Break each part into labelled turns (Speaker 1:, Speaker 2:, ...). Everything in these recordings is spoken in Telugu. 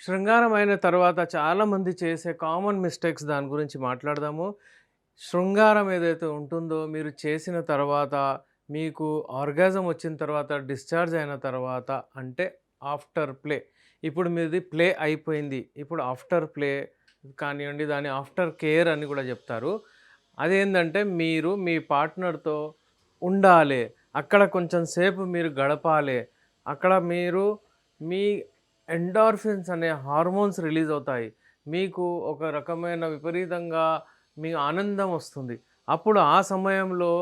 Speaker 1: శృంగారం అయిన తర్వాత చాలామంది చేసే కామన్ మిస్టేక్స్ దాని గురించి మాట్లాడదాము. శృంగారం ఏదైతే ఉంటుందో మీరు చేసిన తర్వాత, మీకు ఆర్గాజం వచ్చిన తర్వాత, డిశ్చార్జ్ అయిన తర్వాత అంటే ఆఫ్టర్ ప్లే. ఇప్పుడు మీది ప్లే అయిపోయింది. ఇప్పుడు ఆఫ్టర్ ప్లే కానివ్వండి, దాన్ని ఆఫ్టర్ కేర్ అని కూడా చెప్తారు. అదేందంటే మీరు మీ పార్ట్నర్‌తో ఉండాలే. అక్కడ కొంచెం సేపు మీరు గడపాలే. అక్కడ మీరు మీ ఎండార్ఫిన్స్ అనే హార్మోన్స్ రిలీజ్ అవుతాయి. మీకు ఒక రకమైన విపరీతంగా మీ ఆనందం వస్తుంది. అప్పుడు ఆ సమయంలో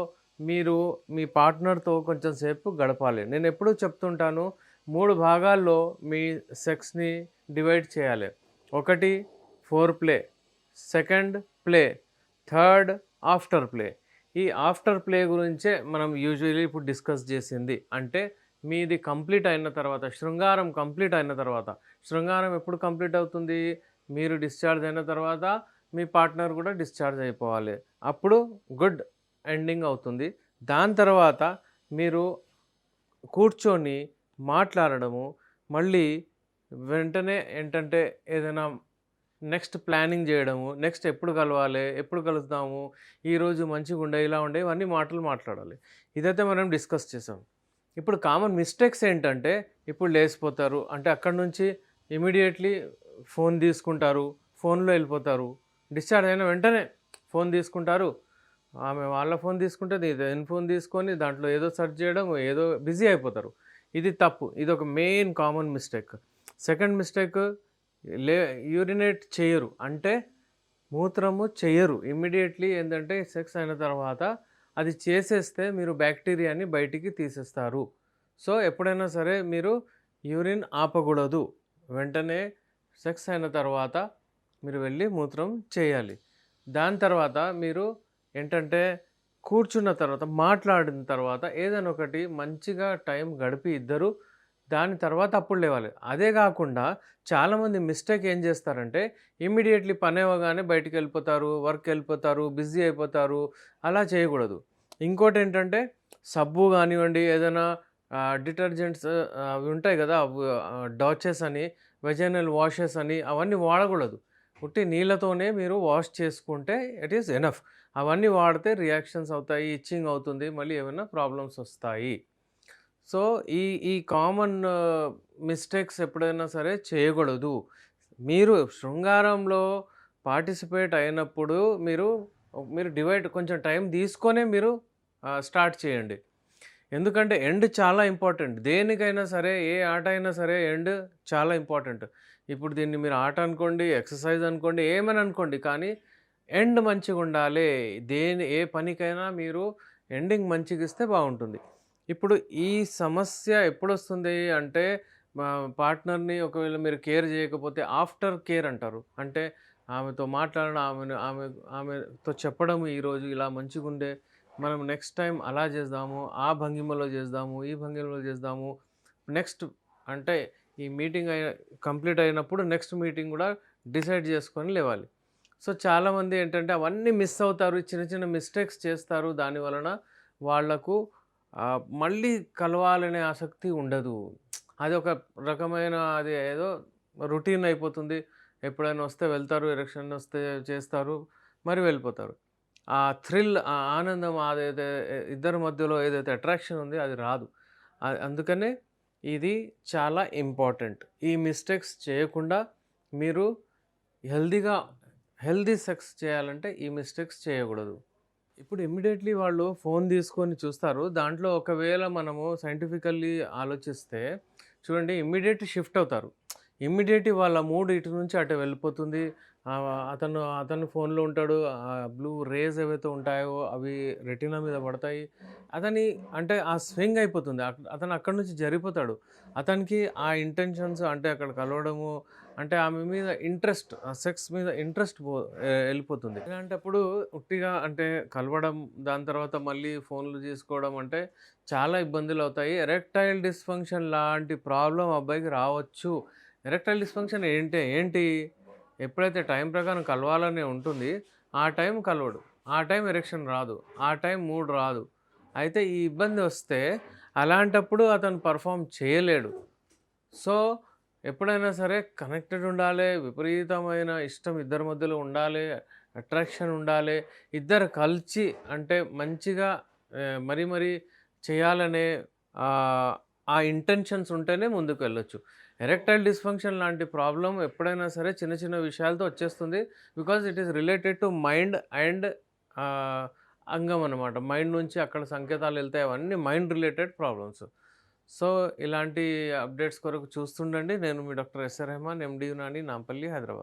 Speaker 1: మీరు మీ పార్ట్నర్‌తో కొంచెం సేపు గడపాలి. నేనెప్పుడూ చెప్తుంటాను 3 భాగాల్లో మీ సెక్స్‌ని డివైడ్ చేయాలి. ఒకటి four play, second play, third after play. ఈ ఆఫ్టర్ ప్లే గురించే మనం యూజువల్లీ ఇప్పుడు డిస్కస్ చేసింది. అంటే మీది కంప్లీట్ అయిన తర్వాత, శృంగారం కంప్లీట్ అయిన తర్వాత, శృంగారం ఎప్పుడు కంప్లీట్ అవుతుంది? మీరు డిశ్చార్జ్ అయిన తర్వాత, మీ పార్ట్నర్ కూడా డిశ్చార్జ్ అయిపోవాలి. అప్పుడు గుడ్ ఎండింగ్ అవుతుంది. దాని తర్వాత మీరు కూర్చొని మాట్లాడడము, మళ్ళీ వెంటనే ఏంటంటే ఏదైనా నెక్స్ట్ ప్లానింగ్ జేయడము, నెక్స్ట్ ఎప్పుడు కలవాలి, ఎప్పుడు కలుద్దాము, ఈరోజు మంచిగుండే, ఇలా ఉండే ఇవన్నీ మాటలు మాట్లాడాలి. ఇదైతే మనం డిస్కస్ చేసాం. ఇప్పుడు కామన్ మిస్టేక్స్ ఏంటంటే, ఇప్పుడు లేసిపోతారు. అంటే అక్కడి నుంచి ఇమ్మీడియేట్‌లీ ఫోన్ తీసుకుంటారు. ఫోన్‌లో ఎళ్ళిపోతారు. డిశ్చార్జ్ అయిన వెంటనే ఫోన్ తీసుకుంటారు. ఆమె వాళ్ళ ఫోన్ తీసుకుంటది. ఈయన ఫోన్ తీసుకొని దాంట్లో ఏదో సెర్చ్ చేయడం, ఏదో బిజీ అయిపోతారు. ఇది తప్పు. ఇదొక main common mistake. Second mistake లే యూరినేట్ చెయ్యరు. అంటే మూత్రము చెయ్యరు. ఇమ్మీడియేట్‌లీ ఏందంటే సెక్స్ అయిన తర్వాత అది చేసేస్తే మీరు బ్యాక్టీరియాని బయటికి తీసేస్తారు. సో, ఎప్పుడైనా సరే మీరు యూరిన్ ఆపకూడదు. వెంటనే సెక్స్ అయిన తర్వాత మీరు వెళ్ళి మూత్రం చేయాలి. దాని తర్వాత మీరు ఏంటంటే కూర్చున్న తర్వాత, మాట్లాడిన తర్వాత ఏదైనా ఒకటి మంచిగా టైం గడిపి ఇద్దరు దాని తర్వాత అప్పుడు లేవాలి. అదే గాకుండా చాలామంది మిస్టేక్ ఏం జేస్తారంటే ఇమ్మీడియేట్‌లీ పనవ్వగానే బయటికెళ్ళిపోతారు, వర్క్‌కెళ్ళిపోతారు, బిజీ అయిపోతారు. అలా చేయకూడదు. ఇంకోటేంటంటే సబ్బు గానివ్వండి, ఏదైనా డిటర్జెంట్స్ అవి ఉంటాయి గదా! డాచెస్ అని, వెజైనల్ వాషెస్ అని అవన్నీ వాడకూడదు. ఉట్టి నీళ్ళతోనే మీరు వాష్ చేసుకుంటే ఇట్ ఈస్ ఎనఫ్. అవన్నీ వాడితే రియాక్షన్స్ అవుతాయి, ఇచ్చింగ్ అవుతుంది. మళ్ళీ ఏమైనా ప్రాబ్లమ్స్ ఒస్తాయి. సో, ఈ ఈ కామన్ మిస్టేక్స్ ఎప్పుడైనా సరే చేయకూడదు. మీరు శృంగారంలో పార్టిసిపేట్ అయినప్పుడు మీరు మీరు డివైడ్ కొంచెం టైం తీసుకొనే మీరు స్టార్ట్ చేయండి. ఎందుకంటే ఎండ్ చాలా ఇంపార్టెంట్. దేనికైనా సరే, ఏ ఆట అయినా సరే ఎండ్ చాలా ఇంపార్టెంట్. ఇప్పుడు దీన్ని మీరు ఆట అనుకోండి, ఎక్సర్సైజ్ అనుకోండి, ఏమైనా అనుకోండి. కానీ ఎండ్ మంచిగుండాలే. ఏ పనికైనా మీరు ఎండింగ్ మంచిగిస్తే బావుంటుంది. ఇప్పుడు ఈ సమస్య ఎప్పుడొస్తుంది అంటే పార్ట్నర్‌ని ఒకవేళ మీరు కేర్ చేయకపోతే ఆఫ్టర్ కేర్ అంటారు. అంటే ఆమెతో మాట్లాడడం, ఆమెతో చెప్పడం ఈరోజు ఇలా మంచిగుండే, మనం నెక్స్ట్ టైమ్ అలా చేద్దాము, ఆ భంగిమలో చేద్దాము, ఈ భంగిమలో చేద్దాము. నెక్స్ట్ అంటే ఈ మీటింగ్ కంప్లీట్ అయినప్పుడు నెక్స్ట్ మీటింగ్ గూడా డిసైడ్ చేసుకొని లేవాలి. సో, చాలామంది ఏంటంటే అవన్నీ మిస్ అవుతారు. చిన్న చిన్న మిస్టేక్స్ చేస్తారు. దాని వలన వాళ్ళకు మళ్ళీ కలవాలనే ఆసక్తి ఉండదు. అదొక రకమైన అది ఏదో రొటీన్ అయిపోతుంది. ఎప్పుడైనా వస్తే వెళ్తారు, ఎరెక్షన్ వస్తే చేస్తారు, మరి వెళ్ళిపోతారు. ఆ థ్రిల్, ఆ ఆనందం అదైతే ఇద్దరి మధ్యలో ఏదైతే అట్రాక్షన్ ఉంది అది రాదు. అందుకనే ఇది చాలా ఇంపార్టెంట్. ఈ మిస్టేక్స్ చేయకుండా మీరు హెల్తీగా హెల్తీ సెక్స్ చేయాలంటే ఈ మిస్టేక్స్ చేయకూడదు. ఇప్పుడు ఇమ్మీడియేట్‌లీ వాళ్ళు ఫోన్ తీసుకొని చూస్తారు. దాంట్లో ఒకవేళ మనము సైంటిఫికల్లీ ఆలోచిస్తే చూడండి ఇమ్మీడియేట్ షిఫ్ట్ అవుతారు. ఇమ్మీడియేట్‌లీ వాళ్ళ మూడ్ ఇటు నుంచి అటు వెళ్ళిపోతుంది. అతను ఫోన్‌లో ఉంటాడు. బ్లూ రేస్ ఏవైతే ఉంటాయో అవి రెటీనా మీద పడతాయి. అతని అంటే ఆ స్వింగ్ అయిపోతుంది. అతను అక్కడి నుంచి జరిగిపోతాడు. అతనికి ఆ ఇంటెన్షన్స్ అంటే అక్కడ కలవడము, అంటే ఆమె మీద ఇంట్రెస్ట్, ఆ సెక్స్ మీద ఇంట్రెస్ట్ ఎళ్ళిపోతుంది. ఇలాంటప్పుడు ఉట్టిగా అంటే కలవడం, దాని తర్వాత మళ్ళీ ఫోన్‌లు చేసుకోవడం అంటే చాలా ఇబ్బందులవుతాయి. ఎరెక్టైల్ డిస్‌ఫంక్షన్ లాంటి ప్రాబ్లమ్ అబ్బాయికి రావచ్చు. ఎరెక్టైల్ డిస్‌ఫంక్షన్ ఏంటి? ఎప్పుడైతే టైం ప్రకారం కలవాలనే ఉంటుంది, ఆ టైం కలవడు. ఆ టైం ఎరెక్షన్ రాదు. ఆ టైం మూడ్ రాదు. అయితే ఈ ఇబ్బందొస్తే అలాంటప్పుడు అతను పెర్ఫార్మ్ చేయలేడు. సో, ఎప్పుడైనా సరే కనెక్టెడ్ ఉండాలే, విపరీతమైన ఇష్టం ఇద్దరి మధ్యలో ఉండాలే, అట్రాక్షన్ ఉండాలే. ఇద్దరు కలిసి అంటే మంచిగా మరీ మరీ చేయాలనే ఆహ్, ఆ ఇంటెన్షన్స్ ఉంటేనే ముందుకెళ్ళొచ్చు. ఎరెక్టైల్ డిస్‌ఫంక్షన్ లాంటి ప్రాబ్లమ్ ఎప్పుడైనా సరే చిన్న చిన్న విషయాలతో వచ్చేస్తుంది. Because it is related to mind and ఆహ్, అంగం అనమాట. మైండ్ నుంచి అక్కడ సంకేతాలెళ్తాయి. అవన్నీ మైండ్ రిలేటెడ్ ప్రాబ్లమ్స్. సో, ఇలాంటి అప్డేట్స్ కొరకు చూస్తుండండి. నేను మీ డాక్టర్ ఎస్ఆర్ రెహమాన్, ఎండి యునాని, నాంపల్లి, హైదరాబాద్.